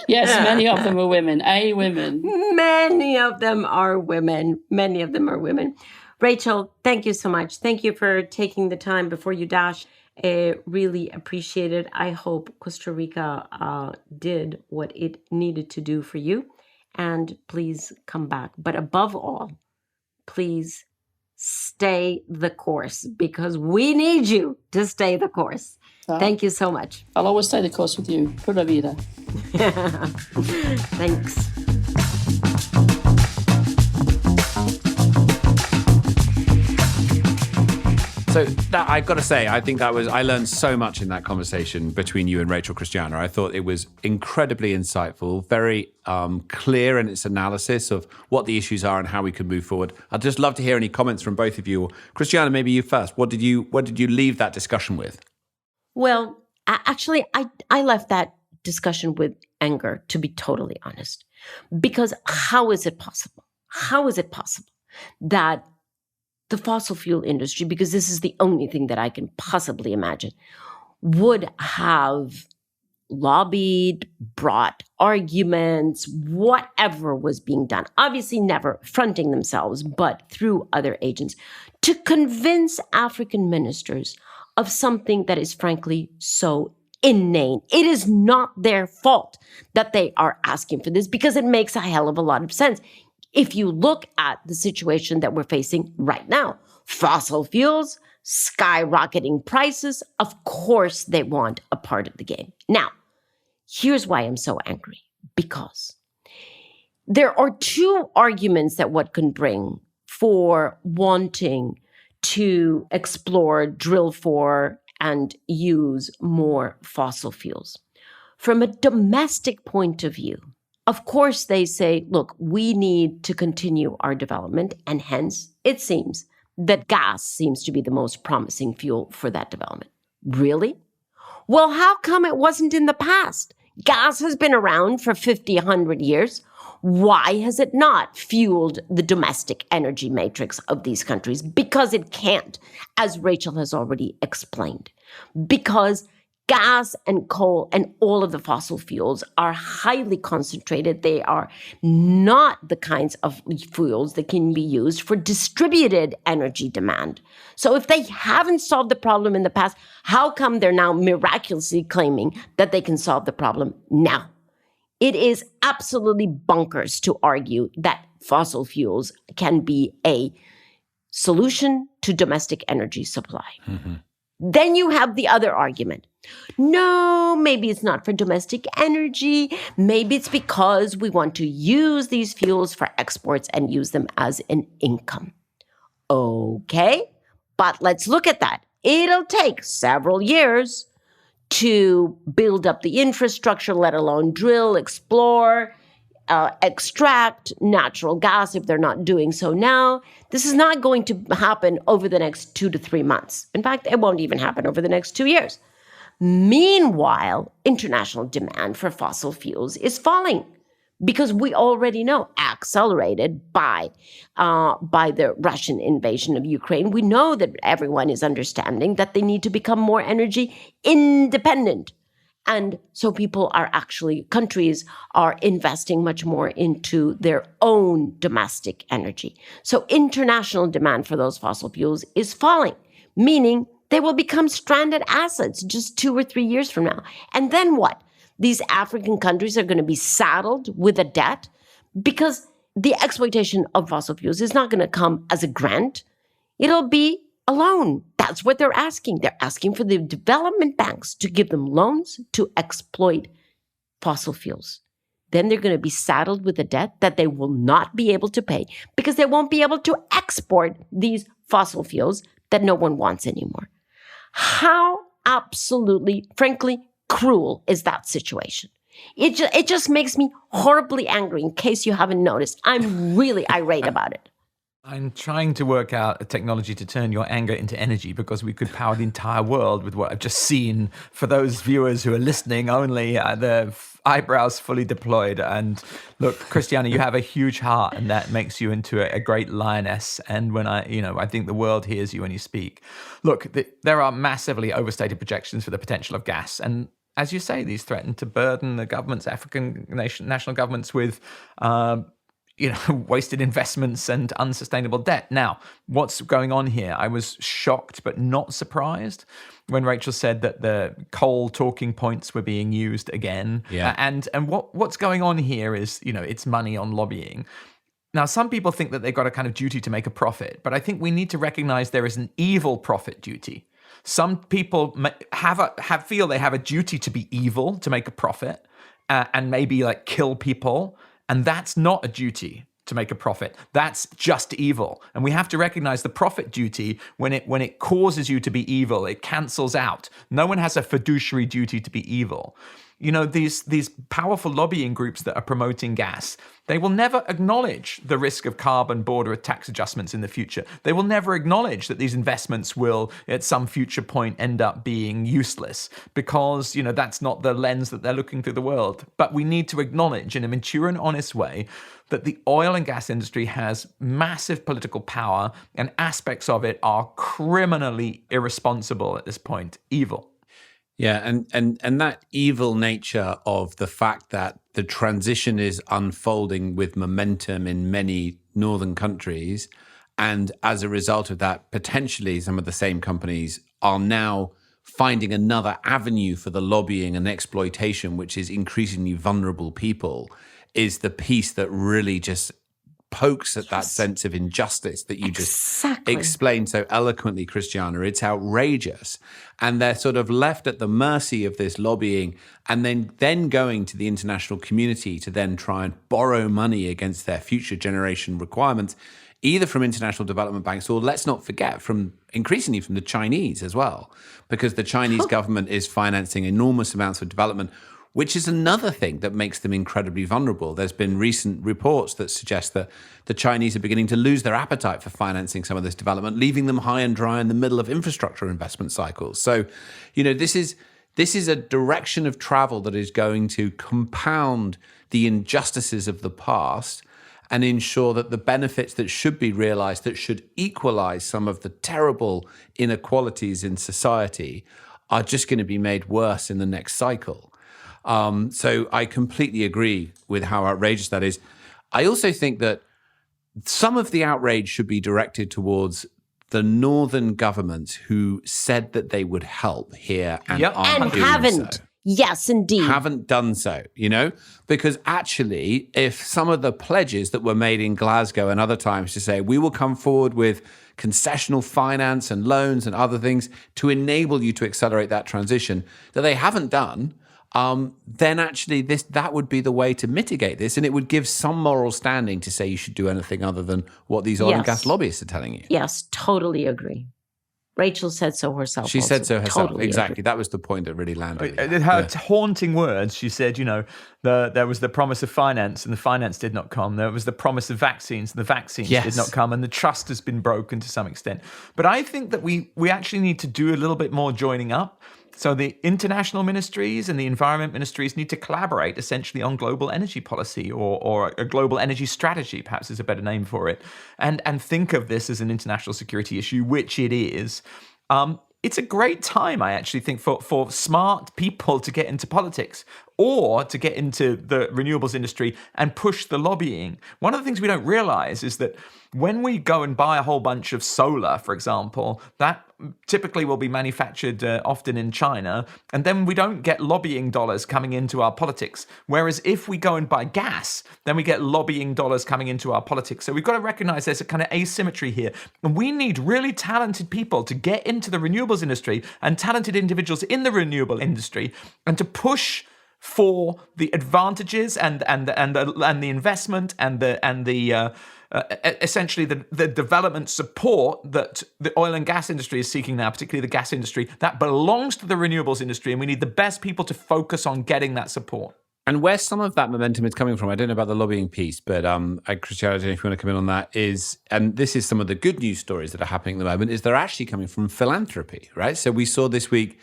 Yes, many of them are women. Women. Many of them are women. Many of them are women. Rachel, thank you so much. Thank you for taking the time before you dash. Really appreciate it. I hope Costa Rica did what it needed to do for you. And please come back. But above all, please stay the course, because we need you to stay the course. Thank you so much. I'll always stay the course with you. Pura vida. Thanks. So that, I've got to say, I think I learned so much in that conversation between you and Rachel Christiana. I thought it was incredibly insightful, very clear in its analysis of what the issues are and how we can move forward. I'd just love to hear any comments from both of you. Christiana, maybe you first. What did you leave that discussion with? Well, actually, I left that discussion with anger, to be totally honest. Because how is it possible? How is it possible that the fossil fuel industry, because this is the only thing that I can possibly imagine, would have lobbied, brought arguments, whatever was being done, obviously never fronting themselves, but through other agents, to convince African ministers of something that is frankly so inane. It is not their fault that they are asking for this, because it makes a hell of a lot of sense. If you look at the situation that we're facing right now, fossil fuels, skyrocketing prices, of course they want a part of the game. Now, here's why I'm so angry. Because there are two arguments that one can bring for wanting to explore, drill for, and use more fossil fuels. From a domestic point of view, of course, they say, look, we need to continue our development, and hence it seems that gas seems to be the most promising fuel for that development. Really? Well, how come it wasn't in the past? Gas has been around for 50, 100 years. Why has it not fueled the domestic energy matrix of these countries? Because it can't, as Rachel has already explained. Because gas and coal and all of the fossil fuels are highly concentrated. They are not the kinds of fuels that can be used for distributed energy demand. So if they haven't solved the problem in the past, how come they're now miraculously claiming that they can solve the problem now? It is absolutely bonkers to argue that fossil fuels can be a solution to domestic energy supply. Then you have the other argument. No, maybe it's not for domestic energy. Maybe it's because we want to use these fuels for exports and use them as an income. Okay, but let's look at that. It'll take several years to build up the infrastructure, let alone drill, explore, extract natural gas if they're not doing so now. This is not going to happen over the next 2 to 3 months. In fact, it won't even happen over the next 2 years. Meanwhile, international demand for fossil fuels is falling because we already know, accelerated by the Russian invasion of Ukraine, we know that everyone is understanding that they need to become more energy independent. And so countries are investing much more into their own domestic energy. So international demand for those fossil fuels is falling, meaning they will become stranded assets just 2 or 3 years from now. And then what? These African countries are going to be saddled with a debt because the exploitation of fossil fuels is not going to come as a grant. It'll be a loan. That's what they're asking. They're asking for the development banks to give them loans to exploit fossil fuels. Then they're going to be saddled with a debt that they will not be able to pay because they won't be able to export these fossil fuels that no one wants anymore. How absolutely, frankly, cruel is that situation? It just makes me horribly angry. In case you haven't noticed, I'm really irate about it. I'm trying to work out a technology to turn your anger into energy because we could power the entire world with what I've just seen. For those viewers who are listening only, the eyebrows fully deployed. And look, Christiana, you have a huge heart and that makes you into a great lioness. And when I think the world hears you when you speak. Look, there are massively overstated projections for the potential of gas. And as you say, these threaten to burden the governments, African national governments with wasted investments and unsustainable debt. Now, what's going on here? I was shocked but not surprised when Rachel said that the coal talking points were being used again. Yeah. And what's going on here is, it's money on lobbying. Now, some people think that they've got a kind of duty to make a profit, but I think we need to recognize there is an evil profit duty. Some people feel they have a duty to be evil, to make a profit, and maybe kill people. And that's not a duty to make a profit. That's just evil. And we have to recognize the profit duty when it causes you to be evil, it cancels out. No one has a fiduciary duty to be evil. These powerful lobbying groups that are promoting gas, they will never acknowledge the risk of carbon border tax adjustments in the future. They will never acknowledge that these investments will, at some future point, end up being useless because, that's not the lens that they're looking through the world. But we need to acknowledge in a mature and honest way that the oil and gas industry has massive political power and aspects of it are criminally irresponsible at this point, evil. Yeah, and that evil nature of the fact that the transition is unfolding with momentum in many northern countries, and as a result of that, potentially some of the same companies are now finding another avenue for the lobbying and exploitation, which is increasingly vulnerable people, is the piece that really just pokes at that sense of injustice that you just explained so eloquently, Christiana. It's outrageous. And they're sort of left at the mercy of this lobbying and then going to the international community to then try and borrow money against their future generation requirements, either from international development banks or, let's not forget, increasingly from the Chinese as well, because the Chinese government is financing enormous amounts of development, which is another thing that makes them incredibly vulnerable. There's been recent reports that suggest that the Chinese are beginning to lose their appetite for financing some of this development, leaving them high and dry in the middle of infrastructure investment cycles. So, this is a direction of travel that is going to compound the injustices of the past and ensure that the benefits that should be realized, that should equalize some of the terrible inequalities in society, are just going to be made worse in the next cycle. So I completely agree with how outrageous that is. I also think that some of the outrage should be directed towards the northern governments who said that they would help here and aren't doing haven't. so. Yes, indeed. haven't done so, because actually, if some of the pledges that were made in Glasgow and other times to say, we will come forward with concessional finance and loans and other things to enable you to accelerate that transition, that they haven't done, then actually that would be the way to mitigate this. And it would give some moral standing to say you should do anything other than what these oil and gas lobbyists are telling you. Yes, totally agree. Rachel said so herself. She said so herself. Totally exactly. agree. That was the point that really landed. Her haunting words, she said, there was the promise of finance and the finance did not come. There was the promise of vaccines and the vaccines did not come. And the trust has been broken to some extent. But I think that we actually need to do a little bit more joining up. So the international ministries and the environment ministries need to collaborate essentially on global energy policy or a global energy strategy, perhaps is a better name for it, and think of this as an international security issue, which it is. It's a great time, I actually think, for smart people to get into politics or to get into the renewables industry and push the lobbying. One of the things we don't realize is that when we go and buy a whole bunch of solar, for example, that typically will be manufactured often in China, and then we don't get lobbying dollars coming into our politics. Whereas if we go and buy gas, then we get lobbying dollars coming into our politics. So we've got to recognize there's a kind of asymmetry here. And we need really talented people to get into the renewables industry and talented individuals in the renewable industry and to push for the advantages and the investment and the essentially the development support that the oil and gas industry is seeking now, particularly the gas industry, that belongs to the renewables industry, and we need the best people to focus on getting that support. And where some of that momentum is coming from, I don't know about the lobbying piece, but Christiana, I don't know if you want to come in on that, and this is some of the good news stories that are happening at the moment, is they're actually coming from philanthropy, right? So we saw this week,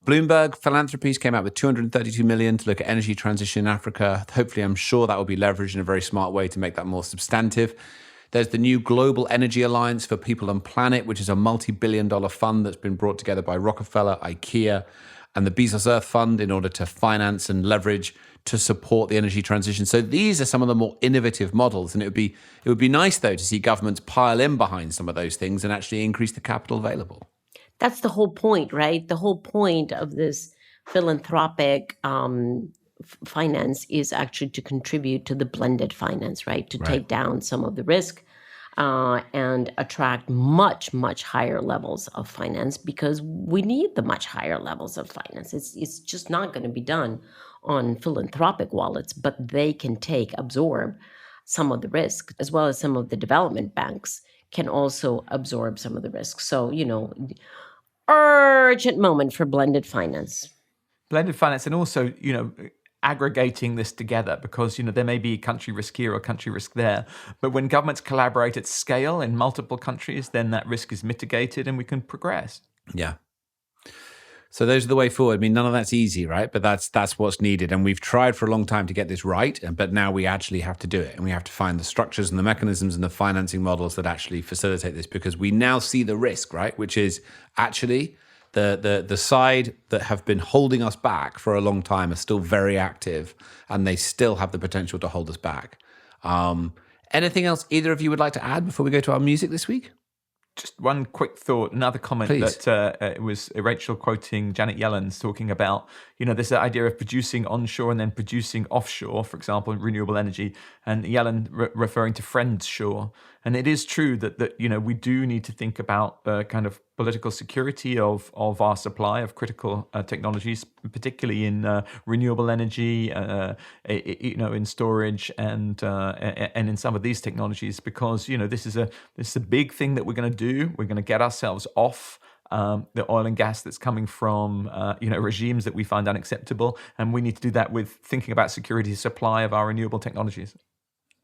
Bloomberg Philanthropies came out with $232 million to look at energy transition in Africa. Hopefully, I'm sure that will be leveraged in a very smart way to make that more substantive. There's the new Global Energy Alliance for People and Planet, which is a multi-billion-dollar fund that's been brought together by Rockefeller, IKEA, and the Bezos Earth Fund in order to finance and leverage to support the energy transition. So these are some of the more innovative models. And it would be nice, though, to see governments pile in behind some of those things and actually increase the capital available. That's the whole point, right? The whole point of this philanthropic finance is actually to contribute to the blended finance, right? To take down some of the risk and attract much, much higher levels of finance, because we need the much higher levels of finance. It's just not going to be done on philanthropic wallets, but they can absorb some of the risk, as well as some of the development banks can also absorb some of the risk. So, urgent moment for blended finance. Blended finance, and also, aggregating this together, because, there may be country risk here or country risk there. But when governments collaborate at scale in multiple countries, then that risk is mitigated and we can progress. Yeah. So those are the way forward. I mean, none of that's easy, right? But that's what's needed. And we've tried for a long time to get this right, but now we actually have to do it. And we have to find the structures and the mechanisms and the financing models that actually facilitate this, because we now see the risk, right? Which is actually the side that have been holding us back for a long time are still very active, and they still have the potential to hold us back. Anything else either of you would like to add before we go to our music this week? Just one quick thought, another comment. Please. That it was Rachel quoting Janet Yellen's talking about, this idea of producing onshore and then producing offshore, for example, in renewable energy, and Yellen referring to friendshore. And it is true that we do need to think about kind of political security of our supply of critical technologies, particularly in renewable energy, in storage and in some of these technologies, because this is a big thing that we're going to do. We're going to get ourselves off the oil and gas that's coming from regimes that we find unacceptable, and we need to do that with thinking about security of supply of our renewable technologies.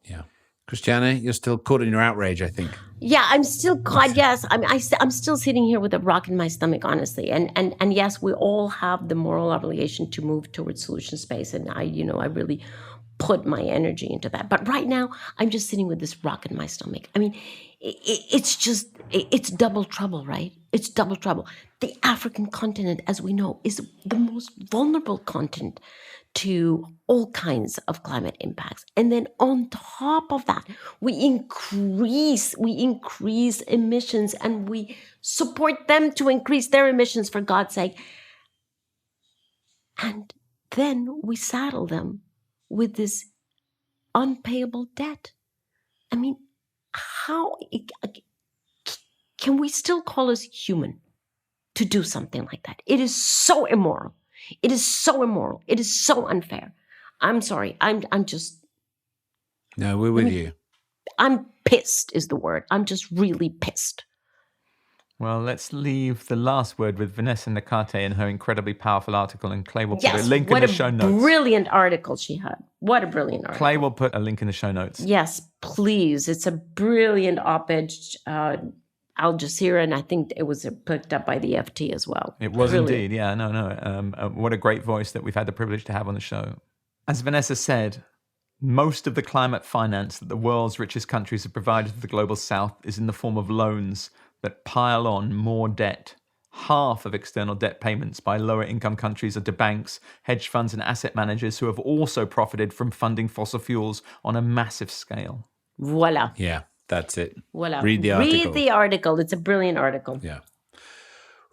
Yeah. Christiana, you're still caught in your outrage, I think. Yeah, I'm still caught. Yes, I'm still sitting here with a rock in my stomach, honestly. And yes, we all have the moral obligation to move towards solution space. And I really put my energy into that. But right now, I'm just sitting with this rock in my stomach. I mean, it's double trouble, right? It's double trouble. The African continent, as we know, is the most vulnerable continent to all kinds of climate impacts. And then on top of that, we increase emissions, and we support them to increase their emissions, for God's sake. And then we saddle them with this unpayable debt. I mean, how can we still call us human to do something like that? It is so immoral. It is so immoral. It is so unfair. I'm sorry. I'm just... No, we're with you. I'm pissed is the word. I'm just really pissed. Well, let's leave the last word with Vanessa Nakate and her incredibly powerful article, and Clay will put a link in the show notes. What a brilliant article she had. What a brilliant article. Clay will put a link in the show notes. Yes, please. It's a brilliant op-ed, Al Jazeera, and I think it was picked up by the FT as well. It was indeed, yeah. No. What a great voice that we've had the privilege to have on the show. As Vanessa said, most of the climate finance that the world's richest countries have provided to the global south is in the form of loans that pile on more debt. Half of external debt payments by lower income countries are to banks, hedge funds and asset managers who have also profited from funding fossil fuels on a massive scale. Voila. Yeah, that's it. Voila. Read the article. Read the article. It's a brilliant article. Yeah.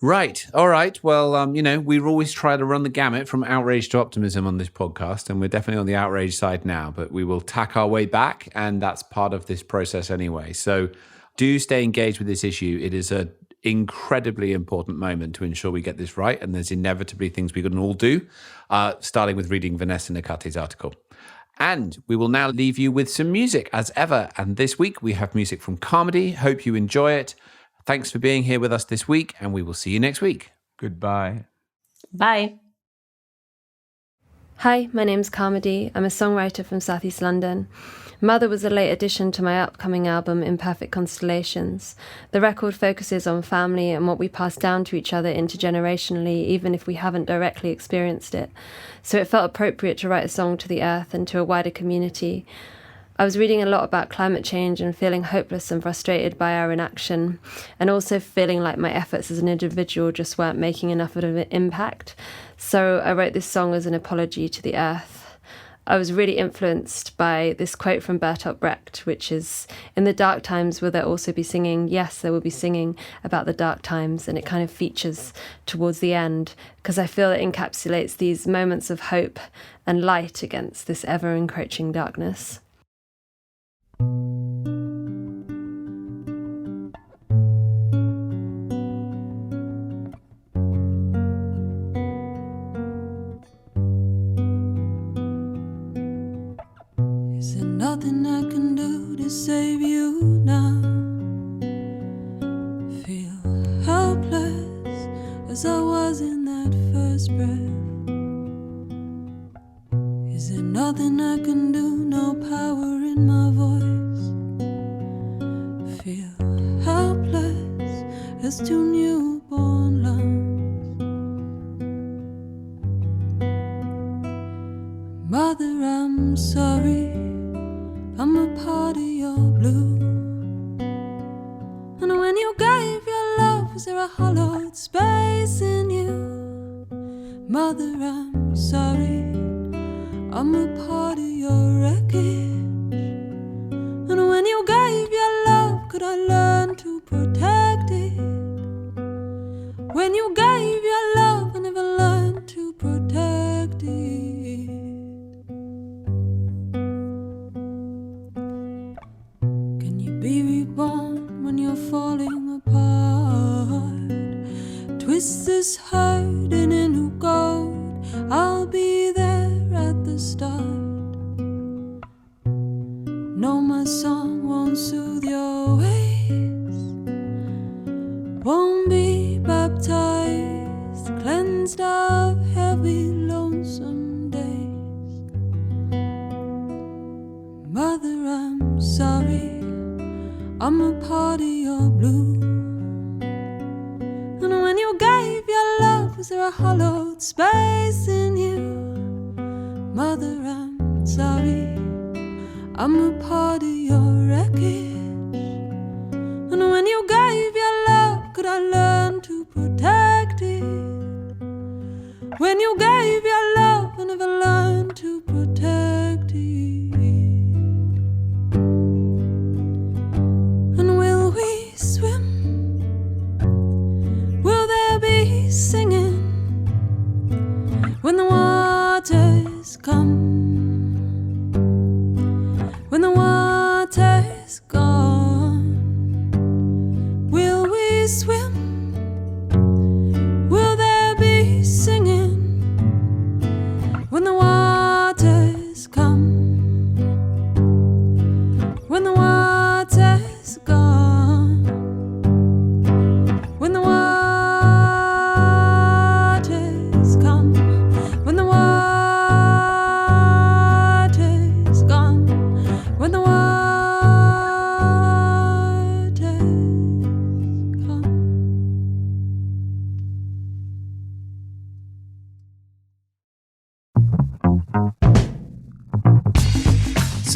Right. All right. Well, we always try to run the gamut from outrage to optimism on this podcast, and we're definitely on the outrage side now, but we will tack our way back, and that's part of this process anyway. So do stay engaged with this issue. It is an incredibly important moment to ensure we get this right, and there's inevitably things we can all do, starting with reading Vanessa Nakate's article. And we will now leave you with some music, as ever. And this week, we have music from Carmody. Hope you enjoy it. Thanks for being here with us this week, and we will see you next week. Goodbye. Bye. Hi, my name's Carmody. I'm a songwriter from Southeast London. Mother was a late addition to my upcoming album, Imperfect Constellations. The record focuses on family and what we pass down to each other intergenerationally, even if we haven't directly experienced it. So it felt appropriate to write a song to the earth and to a wider community. I was reading a lot about climate change and feeling hopeless and frustrated by our inaction, and also feeling like my efforts as an individual just weren't making enough of an impact. So I wrote this song as an apology to the earth. I was really influenced by this quote from Bertolt Brecht, which is, "In the dark times will there also be singing? Yes, there will be singing about the dark times." And it kind of features towards the end because I feel it encapsulates these moments of hope and light against this ever-encroaching darkness. Is there nothing I can do to save you now? Feel helpless as I was in that first breath. Is there nothing I can do? No power in my voice. Feel helpless as two newborn lungs. Mother, I'm sorry, I'm a part of your blue. And when you gave your love, was there a hollowed space in you? Mother, I'm sorry, I'm a part of your wreckage. And when you gave your love, could I learn to protect it? When you gave your love, I never learned to protect it. Can you be reborn when you're falling apart? Twist this hurting into gold. I'll be there at the start. No, my song won't soothe your ways, won't be baptized, cleansed of heavy, lonesome days. Mother, I'm sorry, I'm a part of your blue. And when you gave your love, was there a hollowed space in you? Mother, I'm sorry, I'm a part of your wreckage. And when you gave your love, could I learn to protect it? When you gave your love, I never learned to protect it. And will we swim? Will there be singing when the water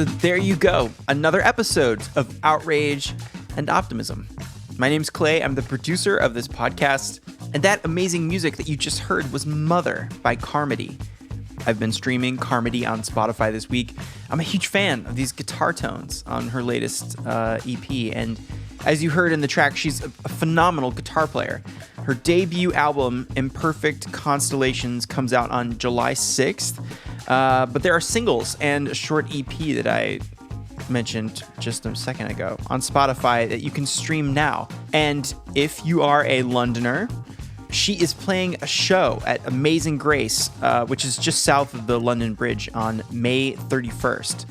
So there you go. Another episode of Outrage and Optimism. My name's Clay. I'm the producer of this podcast. And that amazing music that you just heard was Mother by Carmody. I've been streaming Carmody on Spotify this week. I'm a huge fan of these guitar tones on her latest EP. And as you heard in the track, she's a phenomenal guitar player. Her debut album, Imperfect Constellations, comes out on July 6th. But there are singles and a short EP that I mentioned just a second ago on Spotify that you can stream now. And if you are a Londoner, she is playing a show at Amazing Grace, which is just south of the London Bridge, on May 31st.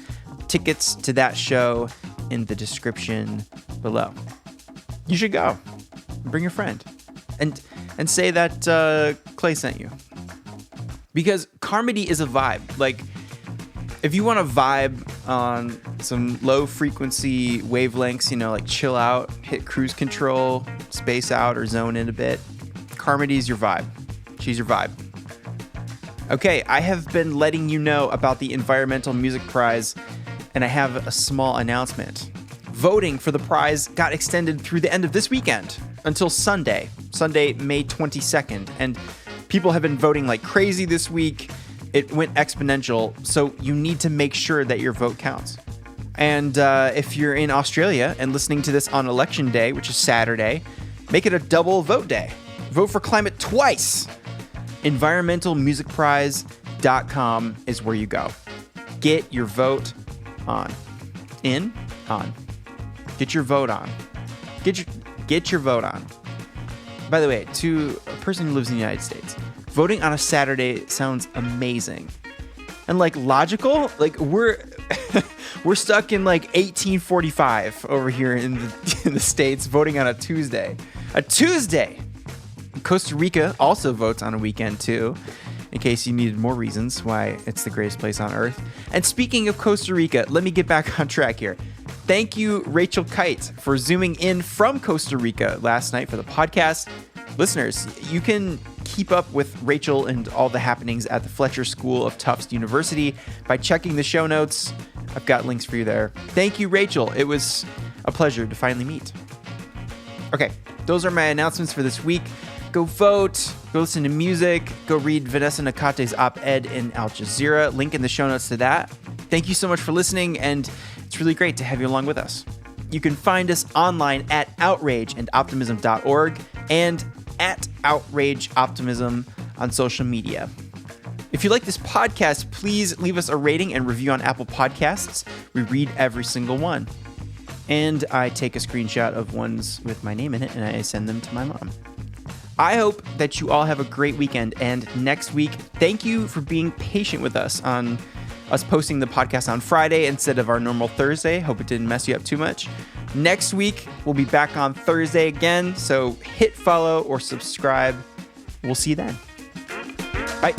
Tickets to that show in the description below. You should go. Bring your friend. And say that Clay sent you. Because Carmody is a vibe. Like, if you want to vibe on some low frequency wavelengths, like chill out, hit cruise control, space out, or zone in a bit, Carmody's your vibe. She's your vibe. Okay, I have been letting you know about the Environmental Music Prize, and I have a small announcement. Voting for the prize got extended through the end of this weekend until Sunday, May 22nd, and people have been voting like crazy this week. It went exponential, so you need to make sure that your vote counts. And if you're in Australia and listening to this on Election Day, which is Saturday, make it a double vote day. Vote for climate twice. EnvironmentalMusicPrize.com is where you go. Get your vote on. On. Get your vote on. Get your vote on. By the way, to a person who lives in the United States, voting on a Saturday sounds amazing. And like logical, like we're stuck in like 1845 over here in the States, voting on a Tuesday. A Tuesday! Costa Rica also votes on a weekend too, in case you needed more reasons why it's the greatest place on earth. And speaking of Costa Rica, let me get back on track here. Thank you, Rachel Kyte, for zooming in from Costa Rica last night for the podcast. Listeners, you can keep up with Rachel and all the happenings at the Fletcher School of Tufts University by checking the show notes. I've got links for you there. Thank you, Rachel. It was a pleasure to finally meet. Okay, those are my announcements for this week. Go vote, go listen to music, go read Vanessa Nakate's op-ed in Al Jazeera. Link in the show notes to that. Thank you so much for listening, and it's really great to have you along with us. You can find us online at outrageandoptimism.org and at Outrage+Optimism on social media. If you like this podcast, please leave us a rating and review on Apple Podcasts. We read every single one. And I take a screenshot of ones with my name in it and I send them to my mom. I hope that you all have a great weekend. And next week, thank you for being patient with us on us posting the podcast on Friday instead of our normal Thursday. Hope it didn't mess you up too much. Next week, we'll be back on Thursday again. So hit follow or subscribe. We'll see you then. Bye.